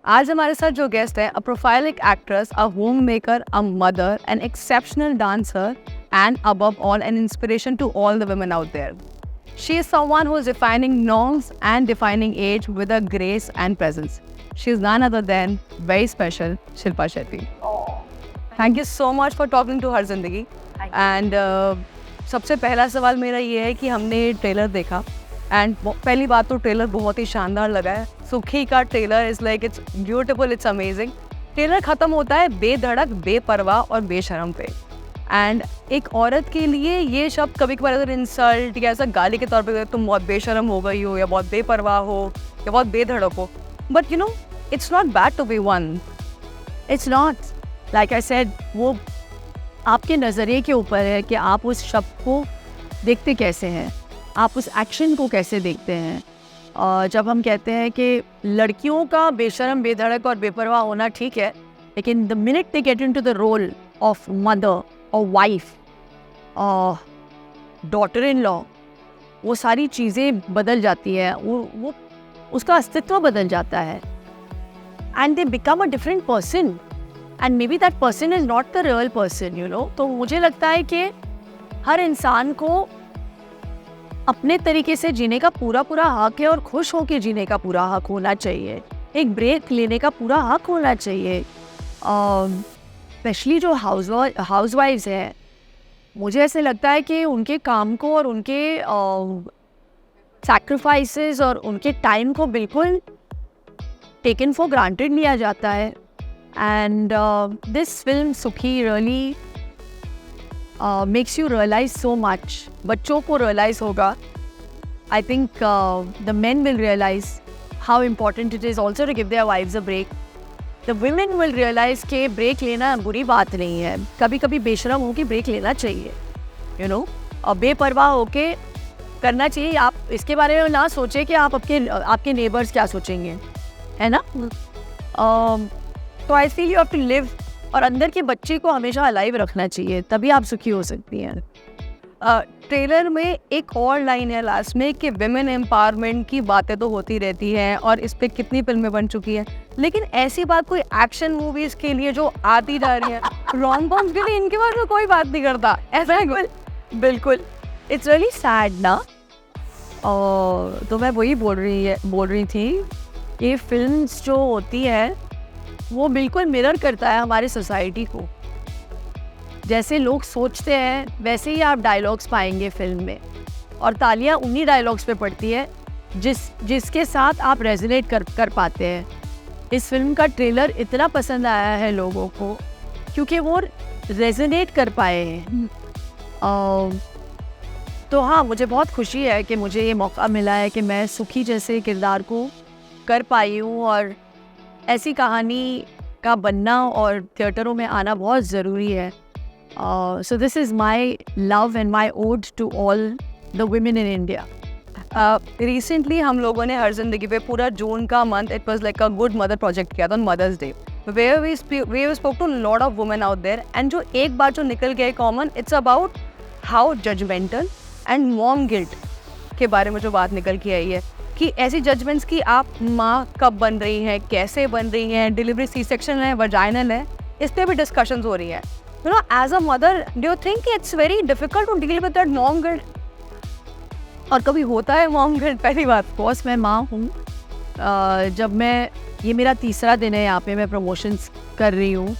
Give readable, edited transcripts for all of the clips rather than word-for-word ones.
आज हमारे साथ जो गेस्ट है, a prolific actress, a home maker, a mother, an exceptional dancer, and above all, an inspiration to all the women out there. She is someone who is defining norms and defining age with a grace and presence. She is none other than very special Shilpa Shetty. Thank you so much for talking to Har Zindagi. And सबसे पहला सवाल मेरा ये है कि हमने trailer देखा and पहली बात तो ट्रेलर बहुत ही शानदार लगा है. सुखी का trailer is like it's beautiful, it's amazing. Trailer ख़त्म होता है बेधड़क, बेपरवाह और बेशरम पे. एंड एक औरत के लिए ये शब्द कभी कभार अगर इंसल्ट या ऐसा गाली के तौर पे तुम बहुत बेशरम हो गई हो या बहुत बेपरवाह हो या बहुत बेधड़क हो, but you know it's not bad to be one. It's not, like I said, वो आपके नज़रिए के ऊपर है कि आप उस शब्द को देखते कैसे हैं, आप उस एक्शन को कैसे देखते हैं. और जब हम कहते हैं कि लड़कियों का बेशरम, बेधड़क और बेपरवाह होना ठीक है, लेकिन the minute they get into the role of mother और वाइफ और डॉटर इन लॉ, वो सारी चीज़ें बदल जाती हैं, वो उसका अस्तित्व बदल जाता है. And they become a different person and may be that person is not the real person, you know. तो मुझे लगता है कि हर इंसान को अपने तरीके से जीने का पूरा हक है और खुश होकर जीने का पूरा हक होना चाहिए. एक ब्रेक लेने का पूरा हक होना चाहिए. स्पेशली जो हाउसवाइफ्स हैं, मुझे ऐसे लगता है कि उनके काम को और उनके सैक्रिफाइसेस और उनके टाइम को बिल्कुल टेकन फॉर ग्रांटेड लिया जाता है. And this film Sukhi really makes you realise so much. बच्चों को रियलाइज होगा. I think the men will realise how important it is also to give their wives a break. The women will realise कि break लेना बुरी बात नहीं है. कभी कभी बेशरम होकर ब्रेक लेना चाहिए, यू नो, और बेपरवाह होके करना चाहिए. आप इसके बारे में ना सोचें कि आप आपके नेबर्स क्या सोचेंगे, है ना. तो I feel you have to live, और अंदर के बच्चे को हमेशा अलाइव रखना चाहिए, तभी आप सुखी हो सकती हैं. ट्रेलर में एक और लाइन है लास्ट में कि विमेन एम्पावरमेंट की बातें तो होती रहती हैं और इस पर कितनी फिल्में बन चुकी हैं, लेकिन ऐसी बात कोई एक्शन मूवीज़ के लिए जो आती जा रही है, रोम कॉम्स के लिए इनके बारे में कोई बात नहीं करता. ऐसा है बिल्कुल. इट्स रियली सैड ना. और तो मैं वही बोल रही थी, ये फिल्म्स जो होती है वो बिल्कुल मिरर करता है हमारी सोसाइटी को. जैसे लोग सोचते हैं वैसे ही आप डायलॉग्स पाएंगे फिल्म में, और तालियां उन्हीं डायलॉग्स पे पड़ती है जिसके साथ आप रेजोनेट कर पाते हैं. इस फिल्म का ट्रेलर इतना पसंद आया है लोगों को क्योंकि वो रेजोनेट कर पाए हैं. तो हाँ, मुझे बहुत खुशी है कि मुझे ये मौका मिला है कि मैं सुखी जैसे किरदार को कर पाई हूँ. और ऐसी कहानी का बनना और थिएटरों में आना बहुत ज़रूरी है. So this is my love and my ode to all the women in India. Recently हम लोगों ने हर जिंदगी पे पूरा जून का month, it was like a good mother project किया था on mother's day, where we spoke to lot of women out there. And जो एक बात जो निकल गया common, it's about how judgemental and mom guilt के बारे में जो बात निकल के आई है कि ऐसी जजमेंट्स की आप माँ कब बन रही हैं, कैसे बन रही हैं, डिलीवरी सी सेक्शन है, वजाइनल है, इस पर भी डिस्कशंस हो रही है. You know, as a mother do you think it's very difficult to deal with that mom guilt? और कभी होता है मॉम गिल्ट? पहली बात, बॉस मैं माँ हूँ. जब मैं, ये मेरा तीसरा दिन है यहाँ पे, मैं प्रमोशंस कर रही हूँ.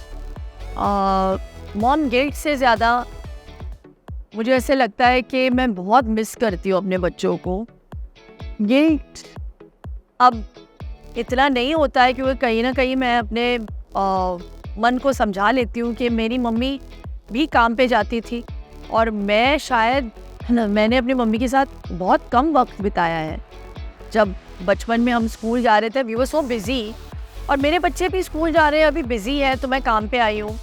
मॉम गिल्ट से ज़्यादा मुझे ऐसे लगता है कि मैं बहुत मिस करती हूँ अपने बच्चों को. गिल्ट अब इतना नहीं होता है क्योंकि कहीं ना कहीं मैं अपने मन को समझा लेती हूँ कि मेरी मम्मी भी काम पे जाती थी और मैं शायद मैंने अपनी मम्मी के साथ बहुत कम वक्त बिताया है. जब बचपन में हम स्कूल जा रहे थे, वी वर सो बिज़ी, और मेरे बच्चे भी स्कूल जा रहे हैं, अभी बिज़ी है, तो मैं काम पे आई हूँ.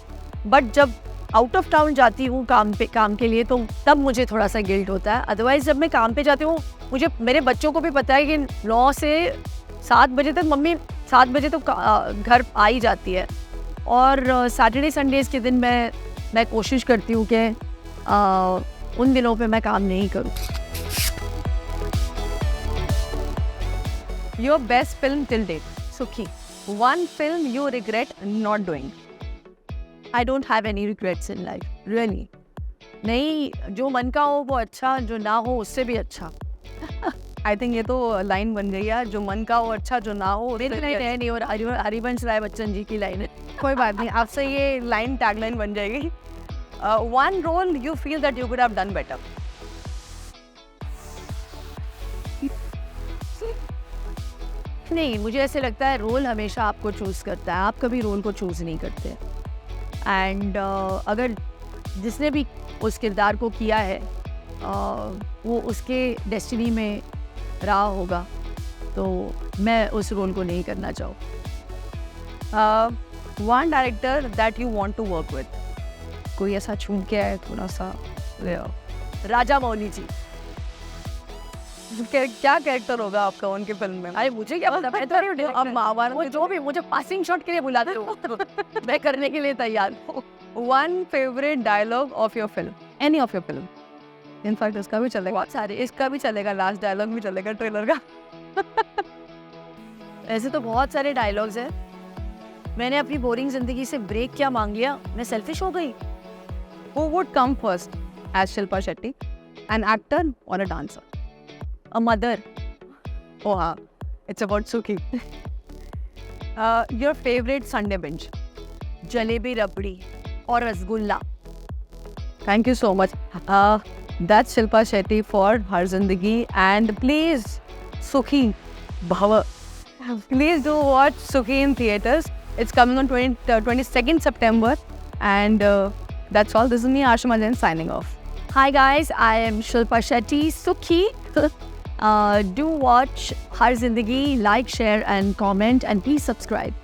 बट जब आउट ऑफ टाउन जाती हूँ काम के लिए, तो तब मुझे थोड़ा सा गिल्ट होता है. अदरवाइज़ जब मैं काम पे जाती हूँ, मुझे, मेरे बच्चों को भी पता है कि 9 से 7 बजे तक मम्मी 7 बजे तो घर आ ही जाती है. और सैटरडे संडेज़ के दिन मैं कोशिश करती हूँ कि उन दिनों पे मैं काम नहीं करूँ. Your best film till date? Sukhi. One film you regret not doing. I don't have any regrets in life, really. नहीं, जो मन का हो वो अच्छा, जो ना हो उससे भी अच्छा. आई थिंक ये तो लाइन बन गई है, जो मन का हो अच्छा, जो ना हो मेरी लाइन है नहीं, और हरिवंश राय बच्चन जी की लाइन है. कोई बात नहीं, आपसे ये लाइन टैग लाइन बन जाएगी. One role you feel that you could have done better. नहीं, मुझे ऐसे लगता है रोल हमेशा आपको चूज़ करता है, आप कभी रोल को चूज़ नहीं करते. एंड अगर जिसने भी उस किरदार को किया है वो उसके डेस्टिनी में रहा होगा, तो मैं उस रोल को नहीं करना चाहूँ. One director that you want to work with. कोई ऐसा छूट गया है थोड़ा सा? राजा मौली जी. क्या कैरेक्टर होगा आपका उनके फिल्म में? अरे मुझे क्या पता, मैं तो नहीं हूँ. अब महाभारत वो जो भी मुझे पासिंग शॉट के लिए बुलाते हो मैं करने के लिए तैयार हूँ. One favourite dialogue of your film, any of your film. In fact इसका भी चलेगा, बहुत सारे. इसका भी चलेगा, लास्ट डायलॉग भी चलेगा ट्रेलर का. ऐसे तो बहुत सारे डायलॉग्स हैं. मैंने अपनी बोरिंग जिंदगी से ब्रेक क्या मांग लिया, मैं सेल्फिश हो गई. Who would come first as Shilpa Shetty? An actor or a dancer? A mother. Oh, it's about Suki. Your favorite Sunday binge? Jalebi रबड़ी और rasgulla. Thank you so much. That's Shilpa Shetty for Har Zindagi. And please, Sukhi Bhava. Please do watch Sukhi in theaters. It's coming on 22nd September. And that's all. This is me, Ashima Jain, signing off. Hi guys, I am Shilpa Shetty, Sukhi. Do watch Har Zindagi, like, share and comment, and please subscribe.